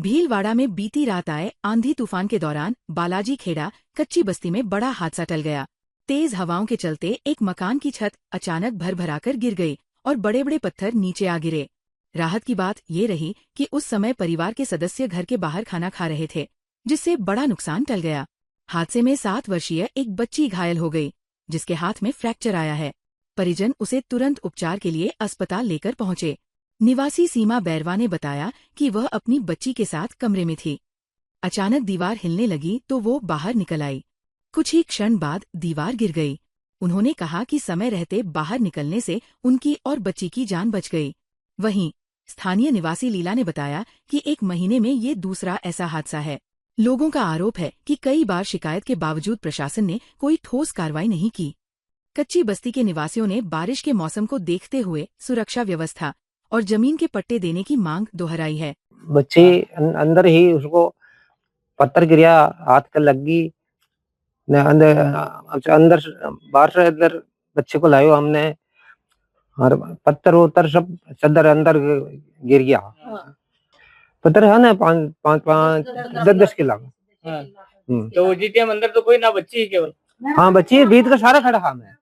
भीलवाड़ा में बीती रात आए आंधी तूफान के दौरान बालाजी खेड़ा कच्ची बस्ती में बड़ा हादसा टल गया। तेज हवाओं के चलते एक मकान की छत अचानक भरभराकर गिर गई और बड़े बड़े पत्थर नीचे आ गिरे। राहत की बात ये रही कि उस समय परिवार के सदस्य घर के बाहर खाना खा रहे थे, जिससे बड़ा नुकसान टल गया। हादसे में 7 वर्षीय एक बच्ची घायल हो गई, जिसके हाथ में फ्रैक्चर आया है। परिजन उसे तुरंत उपचार के लिए अस्पताल लेकर पहुंचे। निवासी सीमा बैरवा ने बताया कि वह अपनी बच्ची के साथ कमरे में थी। अचानक दीवार हिलने लगी तो वो बाहर निकल आई। कुछ ही क्षण बाद दीवार गिर गई। उन्होंने कहा कि समय रहते बाहर निकलने से उनकी और बच्ची की जान बच गई। वहीं स्थानीय निवासी लीला ने बताया कि 1 महीने में ये दूसरा ऐसा हादसा है। लोगों का आरोप है कि कई बार शिकायत के बावजूद प्रशासन ने कोई ठोस कार्रवाई नहीं की। कच्ची बस्ती के निवासियों ने बारिश के मौसम को देखते हुए सुरक्षा व्यवस्था और जमीन के पट्टे देने की मांग दोहराई है। बच्ची अंदर ही उसको पत्थर गिरा, हाथ का लग गई अंदर बाहर से इधर बच्चे को लायो हमने, और पत्थर उतर सब चदर अंदर गिर गया। पत्थर है ना 5 10 किलो। तो जीटीएम अंदर तो कोई ना, बच्ची केवल। हाँ बच्ची, भीत का सारा खड़ा हा, मैं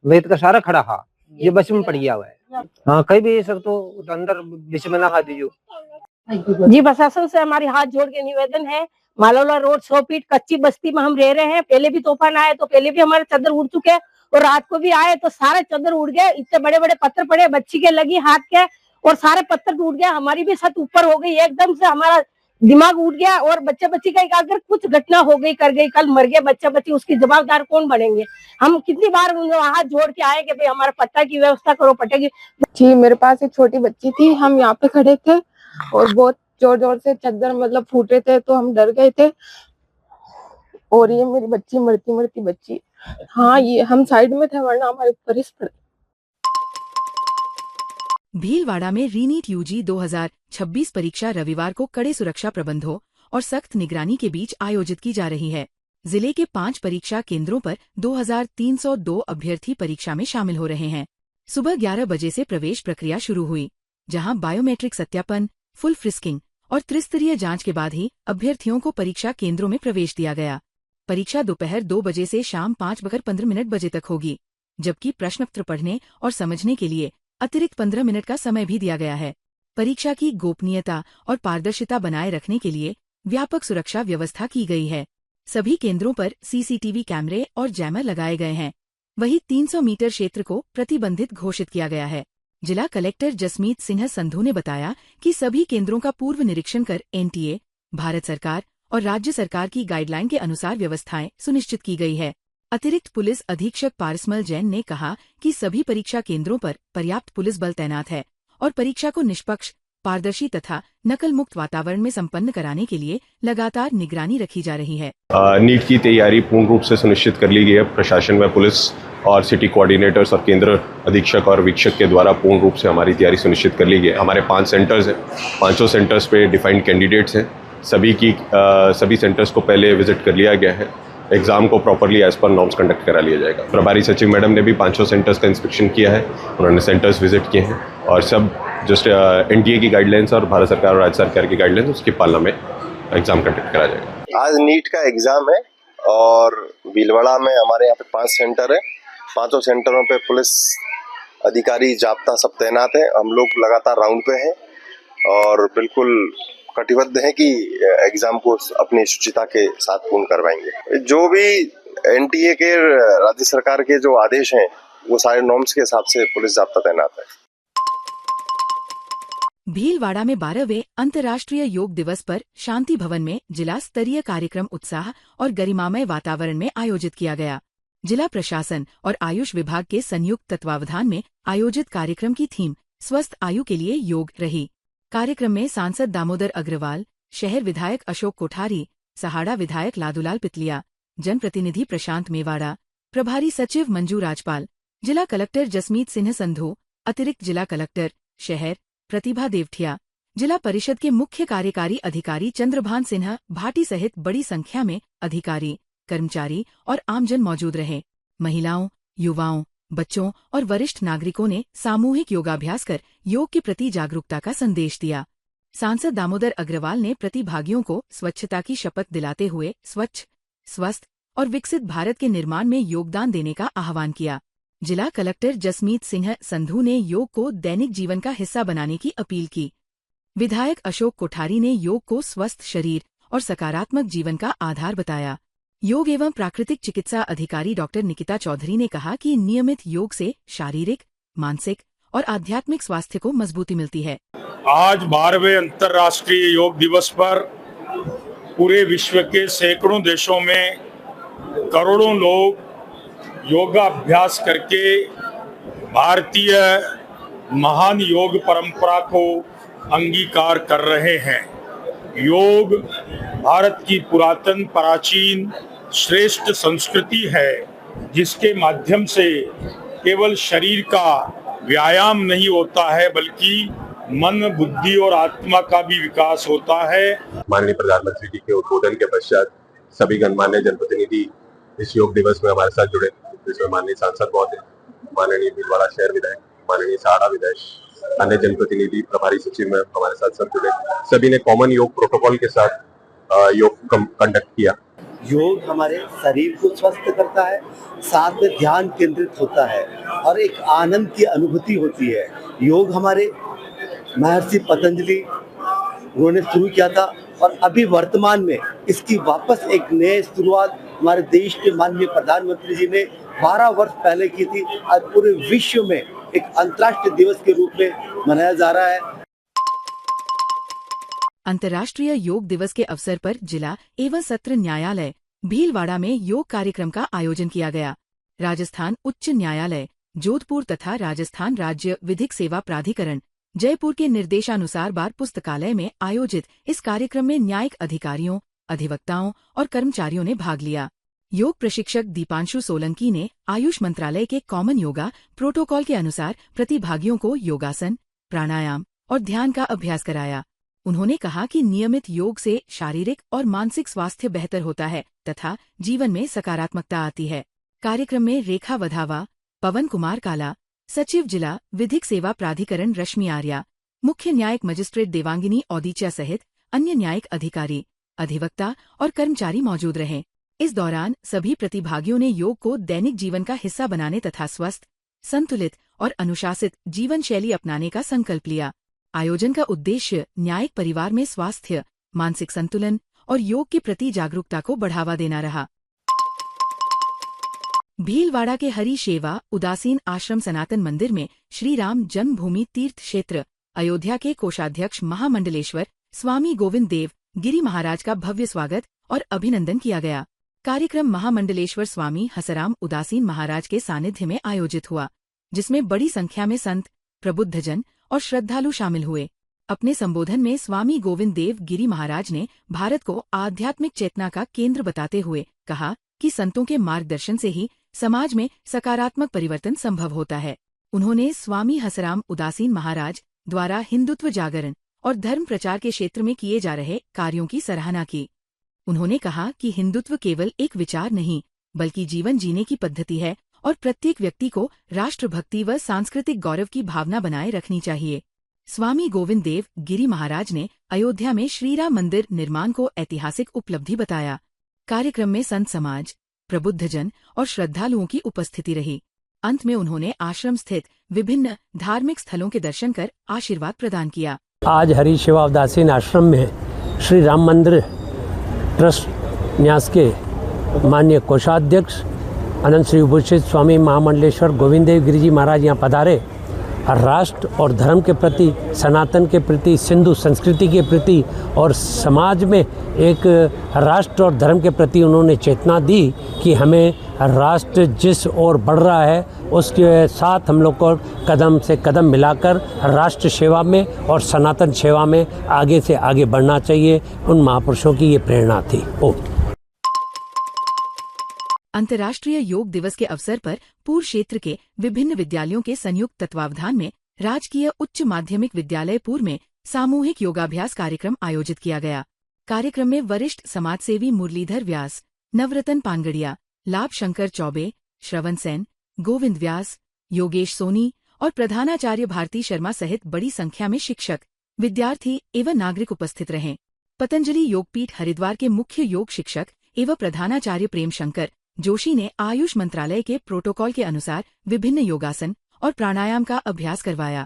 भीत का सारा खड़ा हा, ये बस में पड़ गया हुआ है। हाँ कहीं भी सब तो अंदर बीच में ना खा दीजिए। जी प्रशासन से हमारी हाथ जोड़ के निवेदन है, मालोला रोड 100 फीट कच्ची बस्ती में हम रह रहे हैं। पहले भी तूफान आए तो पहले भी हमारे चादर उड़ चुके हैं, और रात को भी आए तो सारे चादर उड़ गए। इतने बड़े बड़े पत्थर पड़े, बच्ची के लगी हाथ के, और सारे पत्थर टूट गए। हमारी भी छत ऊपर हो गई, एकदम से हमारा दिमाग उठ गया। और बच्चे बच्ची का अगर कुछ घटना हो गई, कर गई, कल मर गए बच्चा बच्ची, उसकी जवाबदार कौन बनेंगे? हम कितनी बार हाथ जोड़ के आए कि भाई हमारा पट्टा की व्यवस्था करो, पट्टे की। जी मेरे पास एक छोटी बच्ची थी, हम यहाँ पे खड़े थे और बहुत जोर जोर से चद्दर मतलब फूट रहे थे, तो हम डर गए थे। और ये मेरी बच्ची मरती मरती बच्ची, हाँ ये हम साइड में थे वरना हमारे ऊपर ही पड़। भीलवाड़ा में रीनीट यूजी 2026 परीक्षा रविवार को कड़े सुरक्षा प्रबंधों और सख्त निगरानी के बीच आयोजित की जा रही है। जिले के 5 परीक्षा केंद्रों पर 2302 अभ्यर्थी परीक्षा में शामिल हो रहे हैं। सुबह 11 बजे से प्रवेश प्रक्रिया शुरू हुई, जहां बायोमेट्रिक सत्यापन, फुल फ्रिस्किंग और त्रिस्तरीय जांच के बाद ही अभ्यर्थियों को परीक्षा केंद्रों में प्रवेश दिया गया। परीक्षा दोपहर 2 बजे से शाम 5:15 बजे तक होगी, जबकि प्रश्नपत्र पढ़ने और समझने के लिए अतिरिक्त 15 मिनट का समय भी दिया गया है। परीक्षा की गोपनीयता और पारदर्शिता बनाए रखने के लिए व्यापक सुरक्षा व्यवस्था की गई है। सभी केंद्रों पर सीसीटीवी कैमरे और जैमर लगाए गए हैं। वहीं 300 मीटर क्षेत्र को प्रतिबंधित घोषित किया गया है। जिला कलेक्टर जसमीत सिन्हा संधू ने बताया कि सभी केंद्रों का पूर्व निरीक्षण कर एनटीए, भारत सरकार और राज्य सरकार की गाइडलाइन के अनुसार व्यवस्थाएं सुनिश्चित की गई है। अतिरिक्त पुलिस अधीक्षक पारसमल जैन ने कहा कि सभी परीक्षा केंद्रों पर पर्याप्त पुलिस बल तैनात है और परीक्षा को निष्पक्ष, पारदर्शी तथा नकल मुक्त वातावरण में संपन्न कराने के लिए लगातार निगरानी रखी जा रही है। नीट की तैयारी पूर्ण रूप से सुनिश्चित कर ली गई है। प्रशासन व पुलिस और सिटी कोऑर्डिनेटर्स और केंद्र अधीक्षक और वीक्षक के द्वारा पूर्ण रूप से हमारी तैयारी सुनिश्चित कर ली गई है। हमारे 5 सेंटर्स हैं, 500 सेंटर्स पे डिफाइंड कैंडिडेट्स हैं। सभी सेंटर्स को पहले विजिट कर लिया गया है। एग्जाम को properly as per norms conduct करा लिया जाएगा। प्रभारी सचिव मैडम ने भी 500 सेंटर्स का इंस्पेक्शन किया है, उन्होंने सेंटर्स विजिट किए हैं और सब जस्ट एनटीए की गाइडलाइंस और भारत सरकार और राज्य सरकार की गाइडलाइंस उसकी पालना में एग्जाम कंडक्ट करा जाएगा। आज नीट का एग्जाम है और भीलवाड़ा में हमारे यहाँ पे 5 सेंटर है। 5 सेंटरों पे पुलिस अधिकारी जाब्ता सब तैनात है। हम लोग लगातार राउंड पे हैं और बिल्कुल कटिबद्ध है कि एग्जाम को अपनी शुचिता के साथ पूर्ण करवाएंगे। जो भी एनटीए के राज्य सरकार के जो आदेश हैं वो सारे नॉर्म्स के हिसाब से पुलिस जाब्ता तैनात है। भीलवाड़ा में 12वें अंतर्राष्ट्रीय योग दिवस पर शांति भवन में जिला स्तरीय कार्यक्रम उत्साह और गरिमामय वातावरण में आयोजित किया गया। जिला प्रशासन और आयुष विभाग के संयुक्त तत्वावधान में आयोजित कार्यक्रम की थीम स्वस्थ आयु के लिए योग रही। कार्यक्रम में सांसद दामोदर अग्रवाल, शहर विधायक अशोक कोठारी, सहाड़ा विधायक लादूलाल पितलिया, जनप्रतिनिधि प्रशांत मेवाड़ा, प्रभारी सचिव मंजू राजपाल, जिला कलेक्टर जसमीत सिन्हा संधू, अतिरिक्त जिला कलेक्टर शहर प्रतिभा देवठिया, जिला परिषद के मुख्य कार्यकारी अधिकारी चंद्रभान सिन्हा भाटी सहित बड़ी संख्या में अधिकारी, कर्मचारी और आमजन मौजूद रहे। महिलाओं, युवाओं, बच्चों और वरिष्ठ नागरिकों ने सामूहिक योगाभ्यास कर योग के प्रति जागरूकता का संदेश दिया। सांसद दामोदर अग्रवाल ने प्रतिभागियों को स्वच्छता की शपथ दिलाते हुए स्वच्छ, स्वस्थ और विकसित भारत के निर्माण में योगदान देने का आह्वान किया। जिला कलेक्टर जसमीत सिंह संधू ने योग को दैनिक जीवन का हिस्सा बनाने की अपील की। विधायक अशोक कोठारी ने योग को स्वस्थ शरीर और सकारात्मक जीवन का आधार बताया। योग एवं प्राकृतिक चिकित्सा अधिकारी डॉक्टर निकिता चौधरी ने कहा कि नियमित योग से शारीरिक, मानसिक और आध्यात्मिक स्वास्थ्य को मजबूती मिलती है। आज 12वें अंतर्राष्ट्रीय योग दिवस पर पूरे विश्व के सैकड़ों देशों में करोड़ों लोग योगाभ्यास करके भारतीय महान योग परंपरा को अंगीकार कर रहे हैं। योग भारत की पुरातन, प्राचीन, श्रेष्ठ संस्कृति है, जिसके माध्यम से केवल शरीर का व्यायाम नहीं होता है बल्कि मन, बुद्धि और आत्मा का भी विकास होता है। माननीय प्रधानमंत्री जी के उद्बोधन के पश्चात सभी गणमान्य जनप्रतिनिधि इस योग दिवस में हमारे साथ जुड़े, जिसमें माननीय सांसद महोदय, माननीय भीलवाड़ा शहर विधायक, माननीय सहाड़ा विधायक, अन्य जनप्रतिनिधि, प्रभारी सचिव में हमारे साथ सब जुड़े। सभी ने कॉमन योग प्रोटोकॉल के साथ योग कंडक्ट किया। योग हमारे शरीर को स्वस्थ करता है, साथ में ध्यान केंद्रित होता है और एक आनंद की अनुभूति होती है। योग हमारे महर्षि पतंजलि उन्होंने शुरू किया था और अभी वर्तमान में इसकी वापस एक नए शुरुआत हमारे देश के माननीय प्रधानमंत्री जी ने 12 वर्ष पहले की थी। आज पूरे विश्व में एक अंतर्राष्ट्रीय दिवस के रूप में मनाया जा रहा है। अंतर्राष्ट्रीय योग दिवस के अवसर पर जिला एवं सत्र न्यायालय भीलवाड़ा में योग कार्यक्रम का आयोजन किया गया। राजस्थान उच्च न्यायालय जोधपुर तथा राजस्थान राज्य विधिक सेवा प्राधिकरण जयपुर के निर्देशानुसार बार पुस्तकालय में आयोजित इस कार्यक्रम में न्यायिक अधिकारियों, अधिवक्ताओं और कर्मचारियों ने भाग लिया। योग प्रशिक्षक दीपांशु सोलंकी ने आयुष मंत्रालय के कॉमन योगा प्रोटोकॉल के अनुसार प्रतिभागियों को योगासन, प्राणायाम और ध्यान का अभ्यास कराया। उन्होंने कहा कि नियमित योग से शारीरिक और मानसिक स्वास्थ्य बेहतर होता है तथा जीवन में सकारात्मकता आती है। कार्यक्रम में रेखा वधावा, पवन कुमार काला, सचिव जिला विधिक सेवा प्राधिकरण रश्मि आर्या, मुख्य न्यायिक मजिस्ट्रेट देवांगिनी औदीचा सहित अन्य न्यायिक अधिकारी, अधिवक्ता और कर्मचारी मौजूद रहे। इस दौरान सभी प्रतिभागियों ने योग को दैनिक जीवन का हिस्सा बनाने तथा स्वस्थ, संतुलित और अनुशासित जीवन शैली अपनाने का संकल्प लिया। आयोजन का उद्देश्य न्यायिक परिवार में स्वास्थ्य, मानसिक संतुलन और योग के प्रति जागरूकता को बढ़ावा देना रहा। भीलवाड़ा के हरि शेवा उदासीन आश्रम सनातन मंदिर में श्री राम जन्मभूमि तीर्थ क्षेत्र अयोध्या के कोषाध्यक्ष महामंडलेश्वर स्वामी गोविंद देव गिरी महाराज का भव्य स्वागत और अभिनंदन किया गया। कार्यक्रम महामंडलेश्वर स्वामी हसराम उदासीन महाराज के सानिध्य में आयोजित हुआ, जिसमें बड़ी संख्या में संत, प्रबुद्धजन और श्रद्धालु शामिल हुए। अपने संबोधन में स्वामी गोविंद देव गिरी महाराज ने भारत को आध्यात्मिक चेतना का केंद्र बताते हुए कहा कि संतों के मार्गदर्शन से ही समाज में सकारात्मक परिवर्तन संभव होता है। उन्होंने स्वामी हसराम उदासीन महाराज द्वारा हिंदुत्व जागरण और धर्म प्रचार के क्षेत्र में किए जा रहे कार्यों की सराहना की। उन्होंने कहा कि हिंदुत्व केवल एक विचार नहीं बल्कि जीवन जीने की पद्धति है और प्रत्येक व्यक्ति को राष्ट्रभक्ति व सांस्कृतिक गौरव की भावना बनाए रखनी चाहिए। स्वामी गोविंद देव गिरी महाराज ने अयोध्या में श्रीराम मंदिर निर्माण को ऐतिहासिक उपलब्धि बताया। कार्यक्रम में संत समाज, प्रबुद्धजन और श्रद्धालुओं की उपस्थिति रही। अंत में उन्होंने आश्रम स्थित विभिन्न धार्मिक स्थलों के दर्शन कर आशीर्वाद प्रदान किया। आज हरि शिवा उदासीन आश्रम में श्री राम मंदिर ट्रस्ट न्यास के माननीय कोषाध्यक्ष अनंत श्री विभूषित स्वामी महामंडलेश्वर गोविंद देव गिरी जी महाराज यहाँ पधारे। राष्ट्र और धर्म के प्रति, सनातन के प्रति, सिंधु संस्कृति के प्रति और समाज में एक राष्ट्र और धर्म के प्रति उन्होंने चेतना दी कि हमें राष्ट्र जिस ओर बढ़ रहा है उसके साथ हम लोग को कदम से कदम मिलाकर राष्ट्र सेवा में और सनातन सेवा में आगे से आगे बढ़ना चाहिए। उन महापुरुषों की ये प्रेरणा थी। अंतर्राष्ट्रीय योग दिवस के अवसर पर पूर्व क्षेत्र के विभिन्न विद्यालयों के संयुक्त तत्वावधान में राजकीय उच्च माध्यमिक विद्यालय पूर्व में सामूहिक योगाभ्यास कार्यक्रम आयोजित किया गया। कार्यक्रम में वरिष्ठ समाजसेवी मुरलीधर व्यास, नवरतन पानगड़िया, लाभ शंकर चौबे, श्रवण सेन, गोविंद व्यास, योगेश सोनी और प्रधानाचार्य भारती शर्मा सहित बड़ी संख्या में शिक्षक, विद्यार्थी एवं नागरिक उपस्थित रहे। पतंजलि योगपीठ हरिद्वार के मुख्य योग शिक्षक एवं प्रधानाचार्य प्रेम शंकर जोशी ने आयुष मंत्रालय के प्रोटोकॉल के अनुसार विभिन्न योगासन और प्राणायाम का अभ्यास करवाया।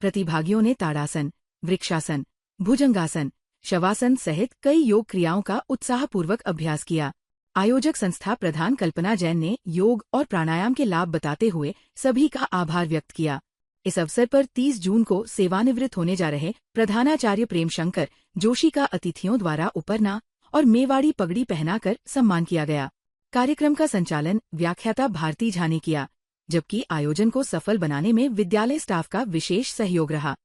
प्रतिभागियों ने ताड़ासन, वृक्षासन, भुजंगासन, शवासन सहित कई योग क्रियाओं का उत्साहपूर्वक अभ्यास किया। आयोजक संस्था प्रधान कल्पना जैन ने योग और प्राणायाम के लाभ बताते हुए सभी का आभार व्यक्त किया। इस अवसर पर 30 जून को सेवानिवृत्त होने जा रहे प्रधानाचार्य प्रेम शंकर जोशी का अतिथियों द्वारा उपरना और मेवाड़ी पगड़ी पहनाकर सम्मान किया गया। कार्यक्रम का संचालन व्याख्याता भारती झा ने किया, जबकि आयोजन को सफल बनाने में विद्यालय स्टाफ का विशेष सहयोग रहा।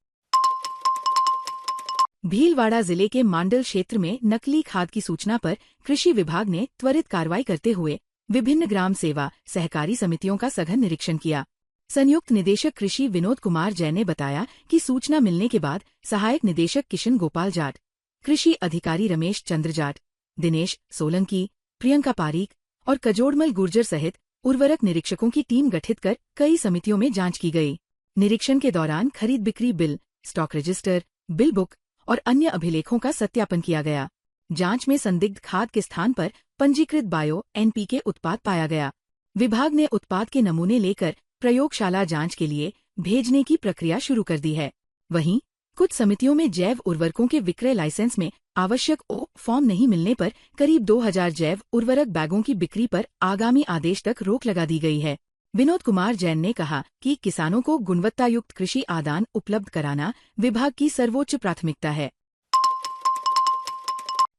भीलवाड़ा जिले के मांडल क्षेत्र में नकली खाद की सूचना पर कृषि विभाग ने त्वरित कार्रवाई करते हुए विभिन्न ग्राम सेवा सहकारी समितियों का सघन निरीक्षण किया। संयुक्त निदेशक कृषि विनोद कुमार जैन ने बताया कि सूचना मिलने के बाद सहायक निदेशक किशन गोपाल जाट, कृषि अधिकारी रमेश चंद्र जाट, दिनेश सोलंकी, प्रियंका पारीक और कजोड़मल गुर्जर सहित उर्वरक निरीक्षकों की टीम गठित कर कई समितियों में जांच की गई। निरीक्षण के दौरान खरीद बिक्री bill, stock register, bill book और अन्य अभिलेखों का सत्यापन किया गया। जांच में संदिग्ध खाद के स्थान पर पंजीकृत बायो एनपीके उत्पाद पाया गया। विभाग ने उत्पाद के नमूने लेकर प्रयोगशाला जांच के लिए भेजने की प्रक्रिया शुरू कर दी है। वहीं कुछ समितियों में जैव उर्वरकों के विक्रय लाइसेंस में आवश्यक फॉर्म नहीं मिलने पर करीब 2000 जैव उर्वरक बैगों की बिक्री पर आगामी आदेश तक रोक लगा दी गई है। विनोद कुमार जैन ने कहा कि किसानों को गुणवत्तायुक्त कृषि आदान उपलब्ध कराना विभाग की सर्वोच्च प्राथमिकता है।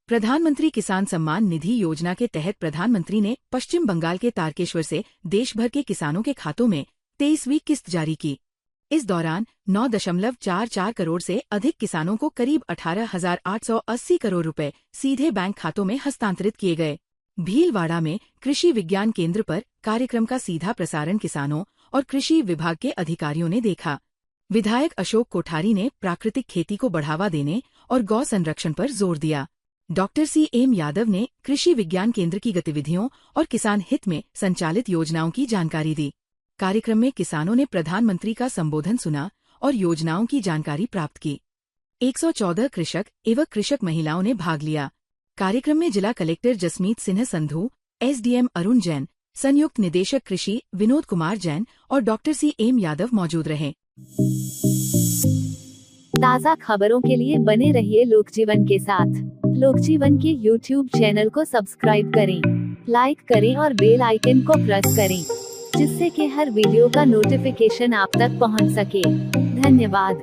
प्रधानमंत्री किसान सम्मान निधि योजना के तहत प्रधानमंत्री ने पश्चिम बंगाल के तारकेश्वर से देश भर के किसानों के खातों में 23वीं किस्त जारी की। इस दौरान 9.44 करोड़ से अधिक किसानों को करीब 18,880 करोड़ रुपए सीधे बैंक खातों में हस्तांतरित किए गए। भीलवाड़ा में कृषि विज्ञान केंद्र पर कार्यक्रम का सीधा प्रसारण किसानों और कृषि विभाग के अधिकारियों ने देखा। विधायक अशोक कोठारी ने प्राकृतिक खेती को बढ़ावा देने और गौ संरक्षण पर जोर दिया। डॉक्टर CM यादव ने कृषि विज्ञान केंद्र की गतिविधियों और किसान हित में संचालित योजनाओं की जानकारी दी। कार्यक्रम में किसानों ने प्रधानमंत्री का संबोधन सुना और योजनाओं की जानकारी प्राप्त की। 114 कृषक एवं कृषक महिलाओं ने भाग लिया। कार्यक्रम में जिला कलेक्टर जसमीत सिन्हा संधू, SDM अरुण जैन, संयुक्त निदेशक कृषि विनोद कुमार जैन और डॉक्टर CM यादव मौजूद रहे। ताज़ा खबरों के लिए बने रहिए लोकजीवन के साथ। लोकजीवन के YouTube चैनल को सब्सक्राइब करें, लाइक करें और बेल आइकन को प्रेस करें, जिससे कि हर वीडियो का नोटिफिकेशन आप तक पहुंच सके। धन्यवाद।